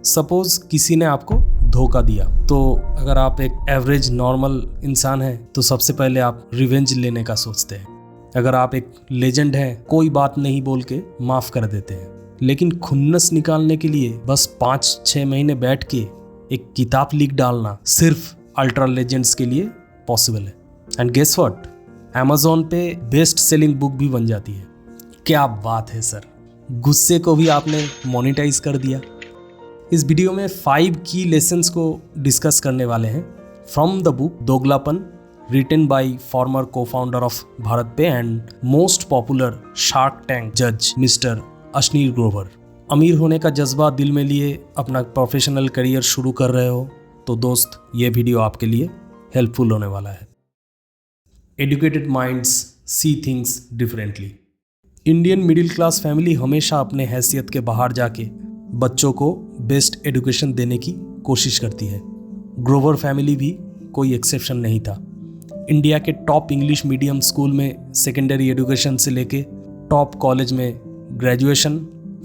Suppose किसी ने आपको धोखा दिया, तो अगर आप एक एवरेज नॉर्मल इंसान हैं तो सबसे पहले आप रिवेंज लेने का सोचते हैं। अगर आप एक लेजेंड हैं, कोई बात नहीं बोल के माफ कर देते हैं। लेकिन खुन्नस निकालने के लिए बस 5-6 महीने बैठ के एक किताब लिख डालना सिर्फ अल्ट्रा लेजेंड्स के लिए पॉसिबल है। एंड गेस व्हाट, अमेज़ॉन पे बेस्ट सेलिंग बुक भी बन जाती है। क्या बात है सर, गुस्से को भी आपने मोनेटाइज कर दिया। इस वीडियो में 5 की लेसन्स को डिस्कस करने वाले हैं from the book Doglapan, written by former co-founder of BharatPe and most popular Shark Tank जज मिस्टर अश्नीर ग्रोवर। अमीर होने का जज्बा दिल में लिए अपना प्रोफेशनल करियर शुरू कर रहे हो तो दोस्त, ये वीडियो आपके लिए हेल्पफुल होने वाला है। Educated minds see things differently. Indian middle class family हमेशा अपने हैसियत के बाहर जाके बच्चों को बेस्ट एजुकेशन देने की कोशिश करती है। ग्रोवर फैमिली भी कोई एक्सेप्शन नहीं था। इंडिया के टॉप इंग्लिश मीडियम स्कूल में सेकेंडरी एजुकेशन से लेके टॉप कॉलेज में graduation,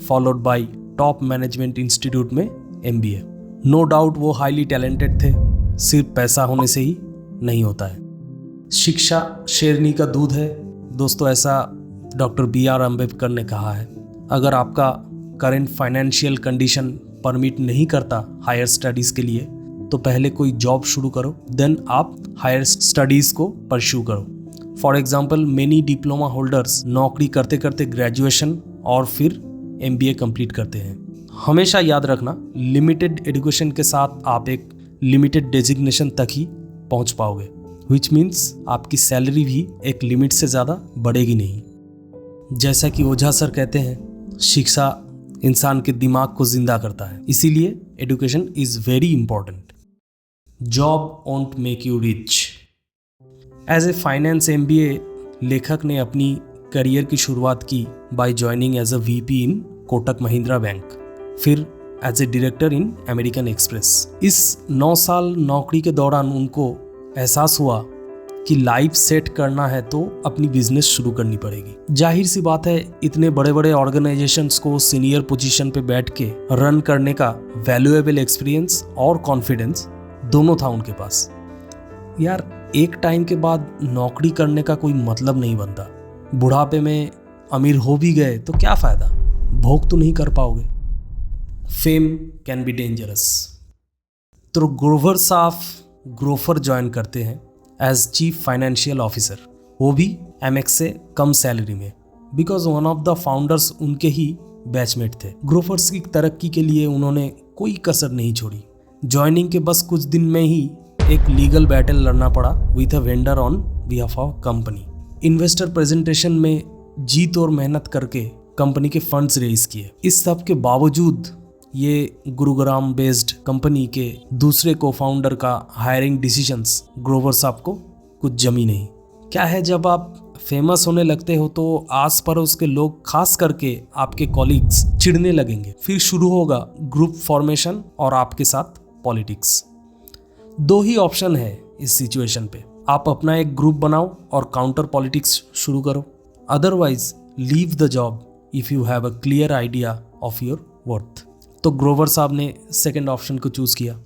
followed by top management institute में MBA। नो डाउट वो हाईली टैलेंटेड थे, सिर्फ पैसा होने से ही नहीं होता है। शिक्षा शेरनी का दूध है दोस्तों, ऐसा डॉक्टर BR अम्बेडकर ने कहा है। अगर आपका करंट फाइनेंशियल कंडीशन परमिट नहीं करता हायर स्टडीज़ के लिए तो पहले कोई जॉब शुरू करो, देन आप हायर स्टडीज़ को परस्यू करो। For example, many diploma holders नौकरी करते करते ग्रेजुएशन और फिर MBA कंप्लीट करते हैं। हमेशा याद रखना, लिमिटेड एजुकेशन के साथ आप एक लिमिटेड डेजिग्नेशन तक ही पहुंच पाओगे, विच मीन्स आपकी सैलरी भी एक लिमिट से ज़्यादा बढ़ेगी नहीं। जैसा कि ओझा सर कहते हैं, शिक्षा इंसान के दिमाग को जिंदा करता है, इसीलिए education is very important. Job won't make you rich. As a finance MBA लेखक ने अपनी करियर की शुरुआत की by joining as a VP in Kotak Mahindra bank, फिर as a director in American Express. इस 9 साल नौकरी के दौरान उनको एहसास हुआ कि लाइफ सेट करना है तो अपनी बिजनेस शुरू करनी पड़ेगी। जाहिर सी बात है, इतने बड़े बड़े ऑर्गेनाइजेशंस को सीनियर पोजीशन पे बैठ के रन करने का वैल्यूएबल एक्सपीरियंस और कॉन्फिडेंस दोनों था उनके पास। यार, एक टाइम के बाद नौकरी करने का कोई मतलब नहीं बनता। बुढ़ापे में अमीर हो भी गए तो क्या फ़ायदा, भोग तो नहीं कर पाओगे। Fame can be dangerous. तो ग्रोवर साहब ग्रोफर ज्वाइन करते हैं एज चीफ फाइनेंशियल ऑफिसर, वो भी MX से कम सैलरी में, because one of the founders उनके ही बैचमेट थे। ग्रोफर्स की तरक्की के लिए उन्होंने कोई कसर नहीं छोड़ी। ज्वाइनिंग के बस कुछ दिन में ही एक लीगल बैटल लड़ना पड़ा with a vendor on behalf of company. Investor presentation में जीत और मेहनत करके कंपनी के फंड्स रेज किए। इस सब के बावजूद ये गुरुग्राम बेस्ड कंपनी के दूसरे को-फाउंडर का हायरिंग डिसीजंस ग्रोवर साहब को कुछ जमी नहीं। क्या है, जब आप फेमस होने लगते हो तो आस पड़ोस के लोग, खास करके आपके कॉलीग्स, चिढ़ने लगेंगे। फिर शुरू होगा ग्रुप फॉर्मेशन और आपके साथ पॉलिटिक्स। 2 ही ऑप्शन है इस सिचुएशन पे, आप अपना एक ग्रुप बनाओ और काउंटर पॉलिटिक्स शुरू करो, otherwise leave the job if you have a clear idea of your worth. तो ग्रोवर साहब ने सेकंड ऑप्शन को चूज किया,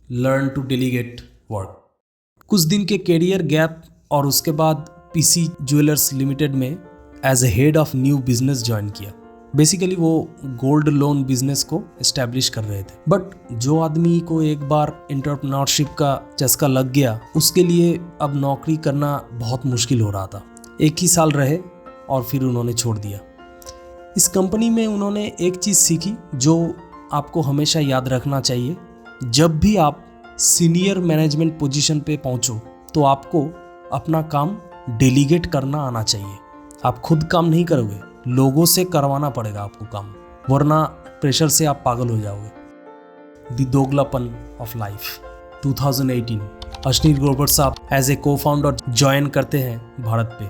लर्न टू डेलीगेट वर्क। कुछ दिन के कैरियर गैप और उसके बाद PC ज्वेलर्स लिमिटेड में as a head of new business join किया। बेसिकली वो गोल्ड लोन बिजनेस को एस्टैब्लिश कर रहे थे। बट जो आदमी को एक बार एंटरप्रेन्योरशिप का चस्का लग गया, उसके लिए अब नौकरी करना बहुत मुश्किल हो रहा था। 1 ही साल रहे और फिर उन्होंने छोड़ दिया। इस कंपनी में उन्होंने एक चीज़ सीखी जो आपको हमेशा याद रखना चाहिए। जब भी आप सीनियर मैनेजमेंट पोजीशन पे पहुंचो तो आपको अपना काम डेलीगेट करना आना चाहिए। आप खुद काम नहीं करोगे, लोगों से करवाना पड़ेगा आपको काम, वरना प्रेशर से आप पागल हो जाओगे। The Doglapan of life 2018। Ashneer Grover साहब एज ए को-फाउंडर ज्वाइन करते हैं भारत पे।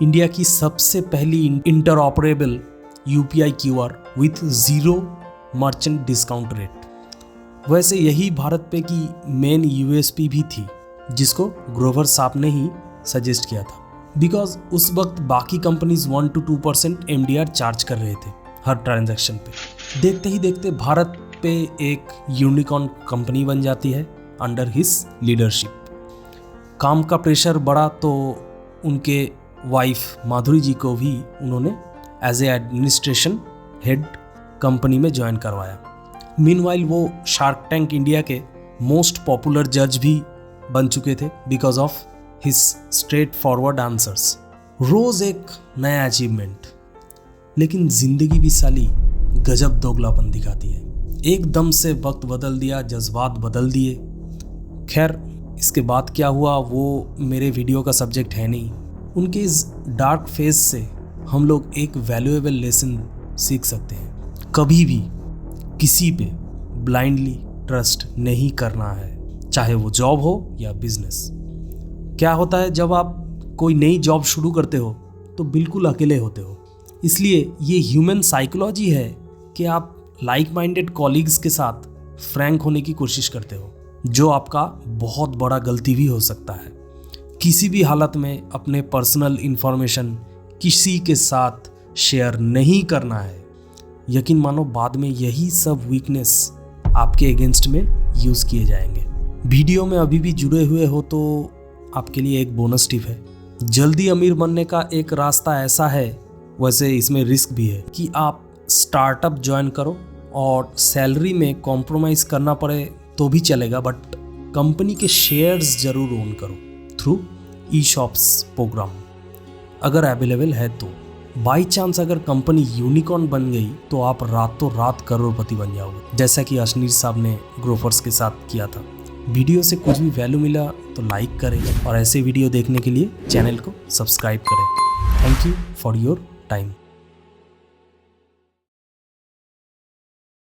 इंडिया की सबसे पहली interoperable UPI QR with 0 merchant discount rate. वैसे यही भारत पे की मेन USP भी थी, जिसको ग्रोवर साहब ने ही सजेस्ट किया था। बिकॉज उस वक्त बाकी कंपनीज 1 to 2% MDR चार्ज कर रहे थे हर ट्रांजैक्शन पे। देखते ही देखते भारत पे एक यूनिकॉर्न कंपनी बन जाती है अंडर हिज लीडरशिप। काम का प्रेशर बढ़ा तो उनके वाइफ माधुरी जी को भी उन्होंने as a administration head company में ज्वाइन करवाया। मीनवाइल वो शार्क टैंक इंडिया के मोस्ट पॉपुलर जज भी बन चुके थे because of his straight forward answers. रोज एक नया अचीवमेंट, लेकिन जिंदगी भी साली गजब दोगलापन दिखाती है। एकदम से वक्त बदल दिया, जज्बात बदल दिए। खैर, इसके बाद क्या हुआ वो मेरे वीडियो का सब्जेक्ट है नहीं। उनके इस डार्क फेज से हम लोग एक वैल्यूएबल लेसन सीख सकते हैं। कभी भी किसी पे ब्लाइंडली ट्रस्ट नहीं करना है, चाहे वो जॉब हो या बिजनेस। क्या होता है जब आप कोई नई जॉब शुरू करते हो तो बिल्कुल अकेले होते हो। इसलिए ये ह्यूमन साइकोलॉजी है कि आप लाइक माइंडेड कॉलीग्स के साथ फ्रैंक होने की कोशिश करते हो, जो आपका बहुत बड़ा गलती भी हो सकता है। किसी भी हालत में अपने पर्सनल इंफॉर्मेशन किसी के साथ शेयर नहीं करना है। यकीन मानो बाद में यही सब वीकनेस आपके अगेंस्ट में यूज़ किए जाएंगे। वीडियो में अभी भी जुड़े हुए हो तो आपके लिए एक बोनस टिप है। जल्दी अमीर बनने का एक रास्ता ऐसा है, वैसे इसमें रिस्क भी है, कि आप स्टार्टअप ज्वाइन करो और सैलरी में कॉम्प्रोमाइज़ करना पड़े तो भी चलेगा, बट कंपनी के शेयर्स जरूर ओन करो थ्रू ई-शॉप्स प्रोग्राम अगर अवेलेबल है तो। बाई चांस अगर कंपनी यूनिकॉर्न बन गई तो आप रातों रात करोड़पति बन जाओगे, जैसा कि अशनीर साहब ने ग्रोफर्स के साथ किया था। वीडियो से कुछ भी वैल्यू मिला तो लाइक करें और ऐसे वीडियो देखने के लिए चैनल को सब्सक्राइब करें। Thank you for your time.